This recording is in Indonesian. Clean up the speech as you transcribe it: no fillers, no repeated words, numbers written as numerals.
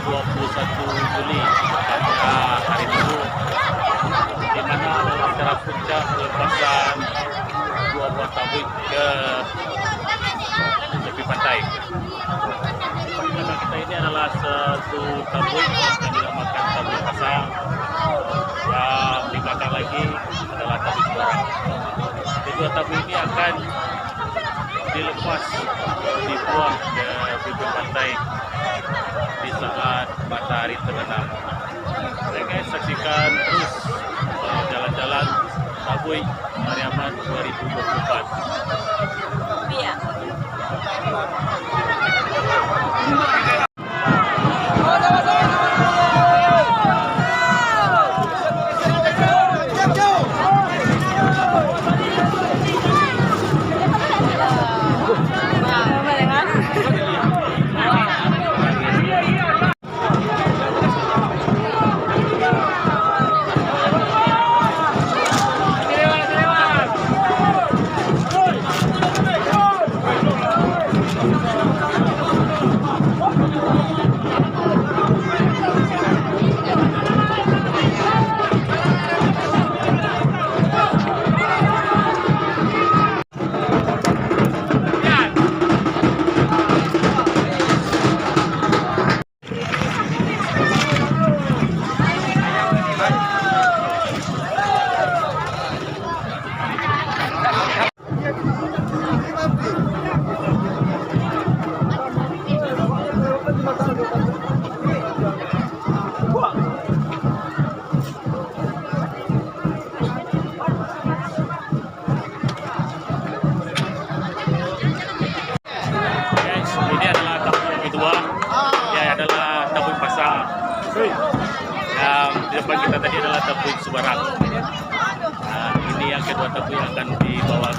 21 Juli pada hari Minggu, di mana adalah acara puncak pelepasan dua buah tabung ke tepi pantai. Belakang kita ini adalah satu tabung yang dinamakan tabung pasang, yang di belakang lagi adalah tabung sembarang. Kedua tabung ini akan dilepas, dibuang ke bibir pantai di saat matahari terbenam. Guys, saksikan terus jalan-jalan Tabui Pariaman 2024. Iya. Yang di depan kita tadi adalah tabung sembarang. Nah, ini yang kedua tabung yang akan dibawa